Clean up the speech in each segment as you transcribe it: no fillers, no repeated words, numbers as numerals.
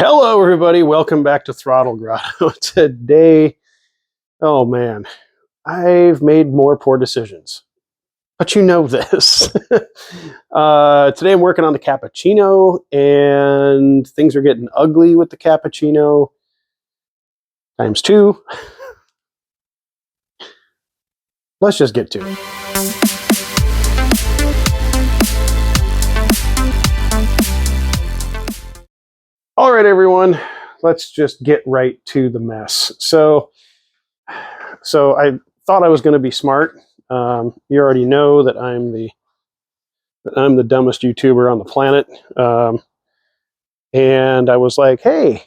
Hello, everybody. Welcome back to Throttle Grotto. Today, oh man, I've made more poor decisions. But you know this. Today I'm working on the cappuccino, and things are getting ugly with the cappuccino. Times two. Let's just get to it. All right, everyone. Let's just get right to the mess. So I thought I was going to be smart. You already know that I'm the dumbest YouTuber on the planet. And I was like, hey,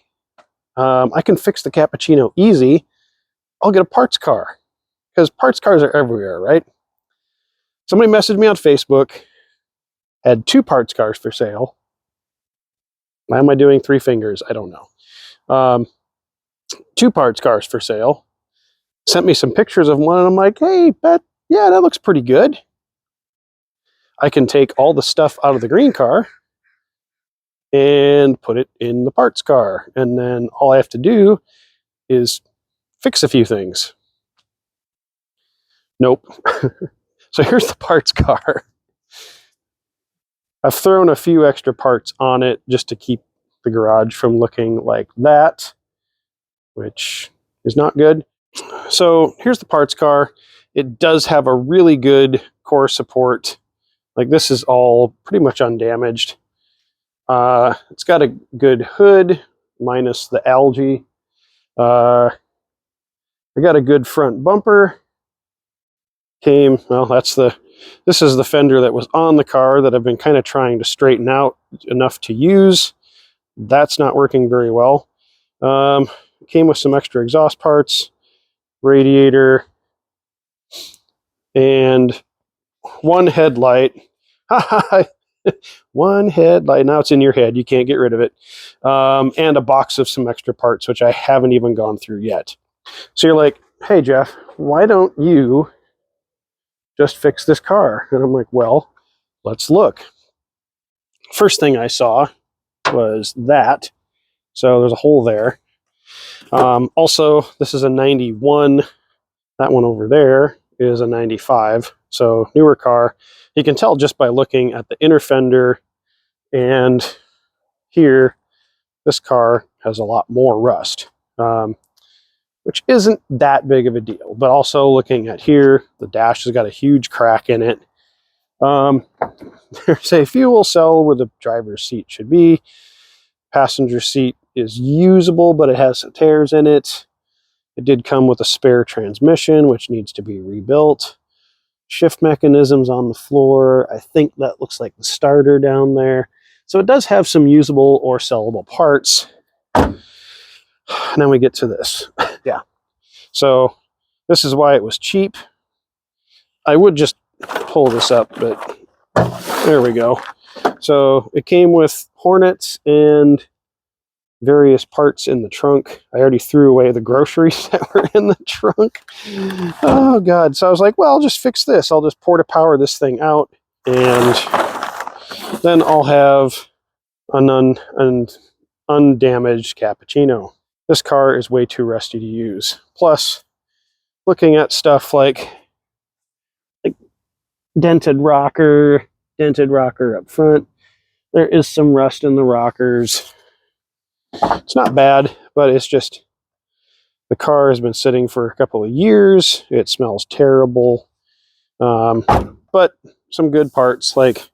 I can fix the cappuccino easy. I'll get a parts car, because parts cars are everywhere, right? Somebody messaged me on Facebook, had 2 parts cars for sale. Why am I doing 3 fingers? I don't know. 2 parts cars for sale. Sent me some pictures of one, and I'm like, hey, yeah, that looks pretty good. I can take all the stuff out of the green car and put it in the parts car, and then all I have to do is fix a few things. Nope. So here's the parts car. I've thrown a few extra parts on it just to keep the garage from looking like that, which is not good. So here's the parts car. It does have a really good core support. Like, this is all pretty much undamaged. It's got a good hood, minus the algae. I got a good front bumper. This is the fender that was on the car that I've been kind of trying to straighten out enough to use. That's not working very well. Came with some extra exhaust parts, radiator, and one headlight. One headlight. Now it's in your head. You can't get rid of it. And a box of some extra parts, which I haven't even gone through yet. So you're like, hey, Jeff, why don't you just fix this car? And I'm like, well, let's look. First thing I saw was that. So there's a hole there. Also, this is a 91. That one over there is a 95. So newer car. You can tell just by looking at the inner fender, and here, this car has a lot more rust, which isn't that big of a deal. But also looking at here, the dash has got a huge crack in it. There's a fuel cell where the driver's seat should be. Passenger seat is usable, but it has some tears in it. It did come with a spare transmission, which needs to be rebuilt. Shift mechanisms on the floor. I think that looks like the starter down there. So it does have some usable or sellable parts. Now we get to this. Yeah. So this is why it was cheap. I would just pull this up, but there we go. So it came with Hornets and various parts in the trunk. I already threw away the groceries that were in the trunk. Oh God. So I was like, well, I'll just fix this. I'll just pour to power this thing out, and then I'll have an undamaged cappuccino. This car is way too rusty to use. Plus, looking at stuff like dented rocker up front. There is some rust in the rockers. It's not bad, but it's just, the car has been sitting for a couple of years. It smells terrible. But some good parts, like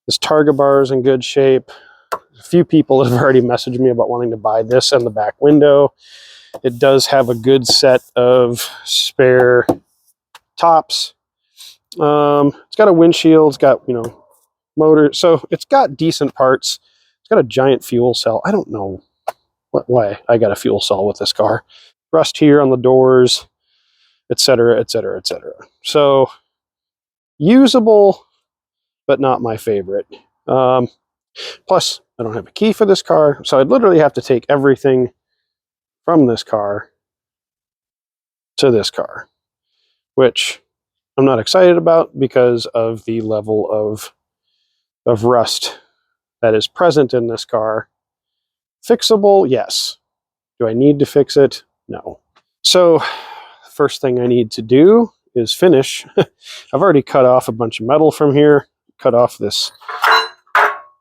this Targa bar is in good shape. A few people have already messaged me about wanting to buy this and the back window. It does have a good set of spare tops. It's got a windshield. It's got, motor. So it's got decent parts. It's got a giant fuel cell. I don't know why I got a fuel cell with this car. Rust here on the doors, etc., etc., etc. So usable, but not my favorite. Plus, I don't have a key for this car, so I'd literally have to take everything from this car to this car, which I'm not excited about because of the level of rust that is present in this car. Fixable? Yes. Do I need to fix it? No. So, first thing I need to do is finish. I've already cut off a bunch of metal from here, cut off this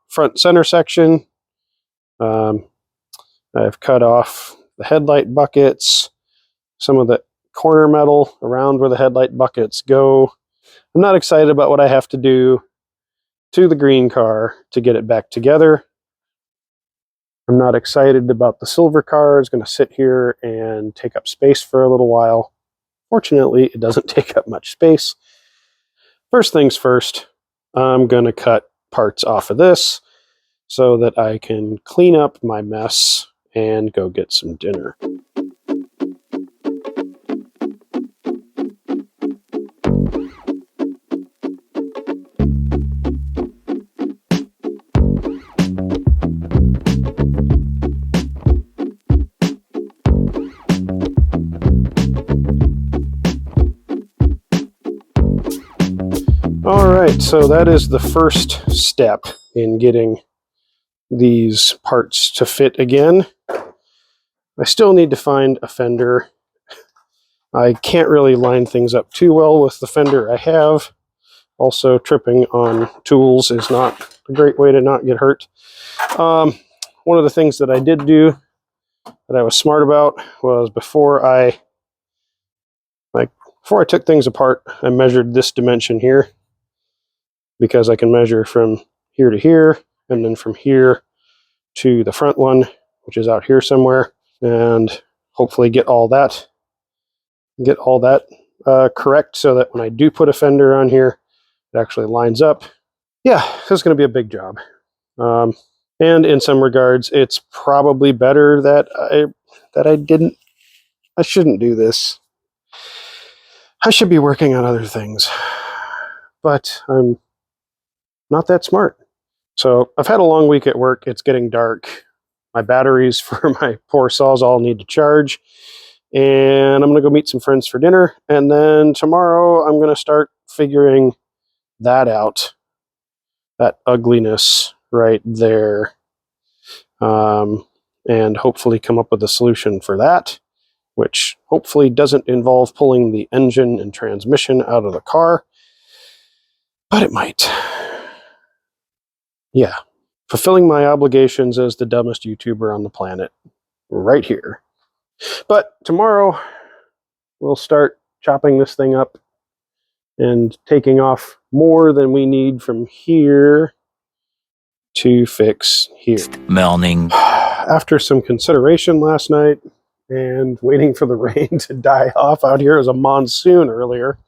front center section. I've cut off the headlight buckets, some of the corner metal around where the headlight buckets go. I'm not excited about what I have to do to the green car to get it back together. I'm not excited about the silver car. It's going to sit here and take up space for a little while. Fortunately, it doesn't take up much space. First things first, I'm going to cut parts off of this so that I can clean up my mess and go get some dinner. All right, so that is the first step in getting these parts to fit again. I still need to find a fender. I can't really line things up too well with the fender I have. Also, tripping on tools is not a great way to not get hurt. One of the things that I did do that I was smart about was before I took things apart, I measured this dimension here, because I can measure from here to here, and then from here to the front one, which is out here somewhere, and hopefully get all that correct so that when I do put a fender on here, it actually lines up. Yeah, this is going to be a big job. And in some regards, it's probably better that I shouldn't do this. I should be working on other things, but I'm not that smart. So I've had a long week at work. It's getting dark. My batteries for my poor saws all need to charge. And I'm going to go meet some friends for dinner. And then tomorrow I'm going to start figuring that out. That ugliness right there. And hopefully come up with a solution for that, which hopefully doesn't involve pulling the engine and transmission out of the car. But it might. Yeah. Fulfilling my obligations as the dumbest YouTuber on the planet. Right here. But tomorrow, we'll start chopping this thing up and taking off more than we need from here to fix here. Morning. After some consideration last night and waiting for the rain to die off out here, it was a monsoon earlier,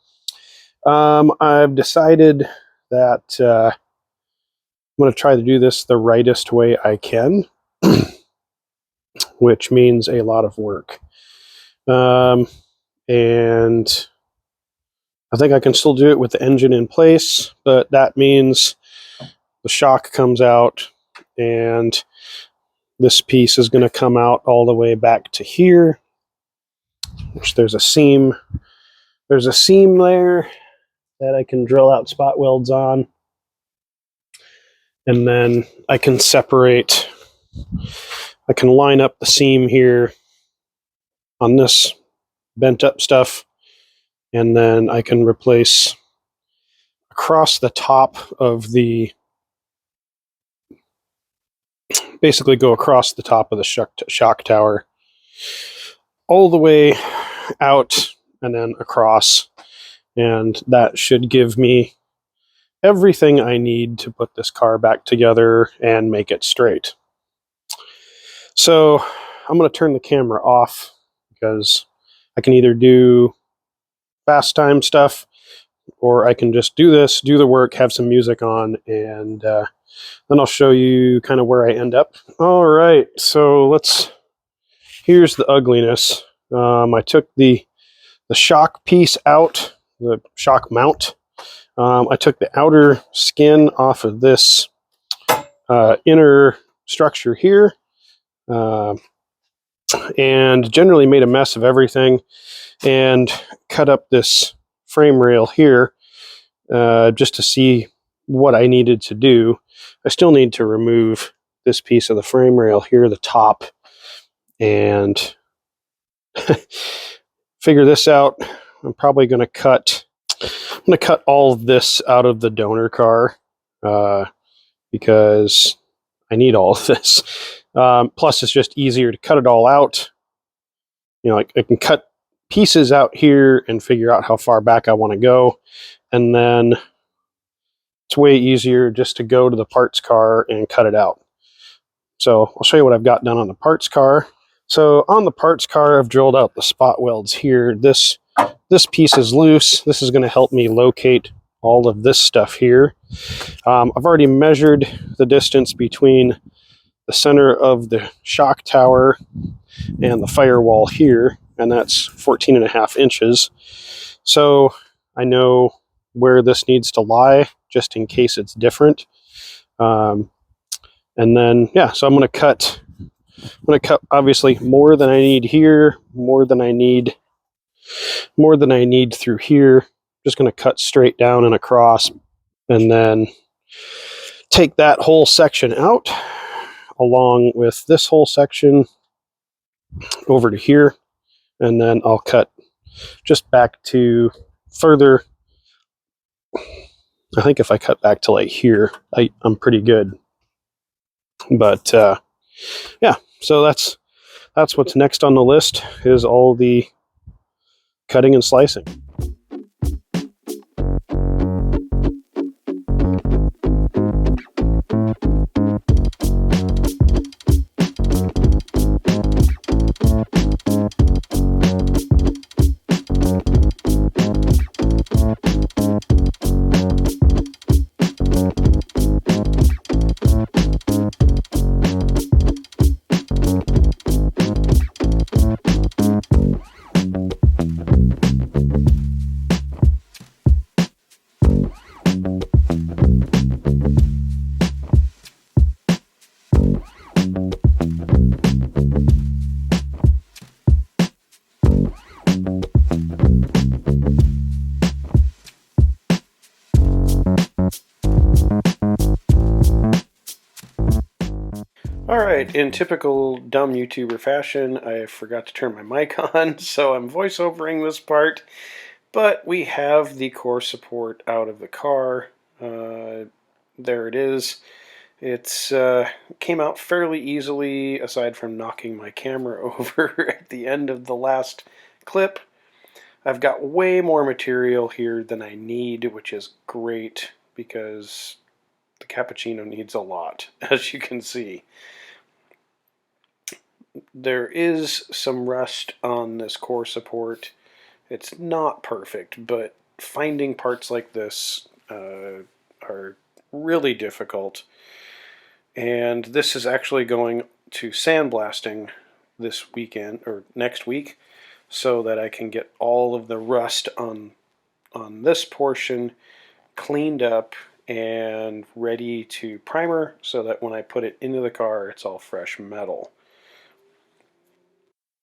I've decided that I'm going to try to do this the rightest way I can, which means a lot of work. And I think I can still do it with the engine in place, but that means the shock comes out and this piece is going to come out all the way back to here, which there's a seam there that I can drill out spot welds on. And then I can line up the seam here on this bent up stuff, and then I can replace across the top of basically go across the top of the shock tower all the way out and then across, and that should give me everything I need to put this car back together and make it straight. So I'm going to turn the camera off because I can either do fast time stuff or I can just do the work, have some music on, and then I'll show you kind of where I end up. All right, so here's the ugliness. I took the shock piece out, the shock mount. I took the outer skin off of this inner structure here, and generally made a mess of everything, and cut up this frame rail here just to see what I needed to do. I still need to remove this piece of the frame rail here, the top, and figure this out. I'm probably going to cut all of this out of the donor car because I need all of this. Plus, it's just easier to cut it all out. I can cut pieces out here and figure out how far back I want to go, and then it's way easier just to go to the parts car and cut it out. So I'll show you what I've got done on the parts car. So on the parts car, I've drilled out the spot welds here. This piece is loose. This is going to help me locate all of this stuff here. I've already measured the distance between the center of the shock tower and the firewall here, and that's 14.5 inches. So I know where this needs to lie, just in case it's different. And then, yeah, so I'm going to cut obviously more than I need here, more than I need through here. Just going to cut straight down and across, and then take that whole section out along with this whole section over to here, and then I'll cut just back to further. I think if I cut back to like here, I'm pretty good. But yeah, so that's what's next on the list, is all the cutting and slicing. Alright, in typical dumb YouTuber fashion, I forgot to turn my mic on, so I'm voiceovering this part. But we have the core support out of the car. There it is. It's came out fairly easily, aside from knocking my camera over at the end of the last clip. I've got way more material here than I need, which is great, because the cappuccino needs a lot, as you can see. There is some rust on this core support. It's not perfect, but finding parts like this are really difficult. And this is actually going to sandblasting this weekend, or next week, so that I can get all of the rust on this portion cleaned up and ready to primer, so that when I put it into the car, it's all fresh metal.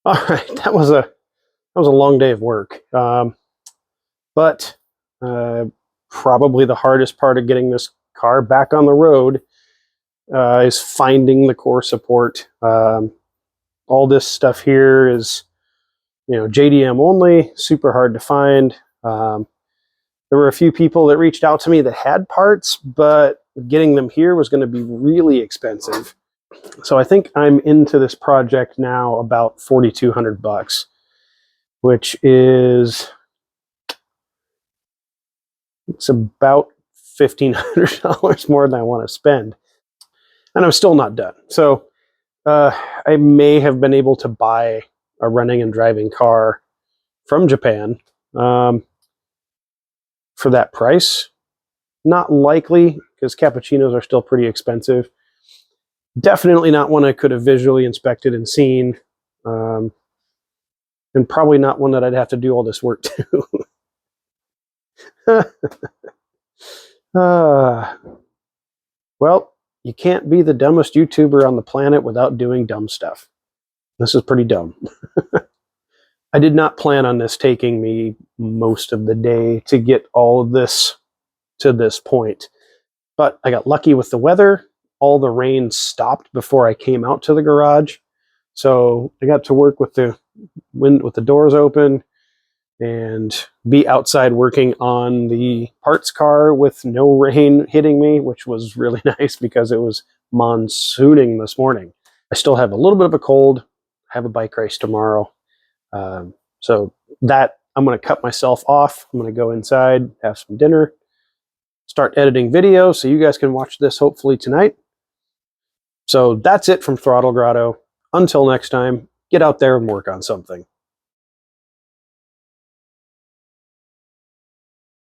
All right, that was a long day of work, but probably the hardest part of getting this car back on the road is finding the core support. All this stuff here is, JDM only, super hard to find. There were a few people that reached out to me that had parts, but getting them here was going to be really expensive. So I think I'm into this project now about $4,200, which is, it's about $1,500 more than I want to spend. And I'm still not done. So I may have been able to buy a running and driving car from Japan for that price. Not likely, because cappuccinos are still pretty expensive. Definitely not one I could have visually inspected and seen. And probably not one that I'd have to do all this work to. Well, you can't be the dumbest YouTuber on the planet without doing dumb stuff. This is pretty dumb. I did not plan on this taking me most of the day to get all of this to this point. But I got lucky with the weather, all the rain stopped before I came out to the garage. So I got to work with the doors open and be outside working on the parts car with no rain hitting me, which was really nice because it was monsooning this morning. I still have a little bit of a cold. I have a bike race tomorrow. So that I'm going to cut myself off. I'm going to go inside, have some dinner, start editing video so you guys can watch this hopefully tonight. So that's it from Throttle Grotto. Until next time, get out there and work on something.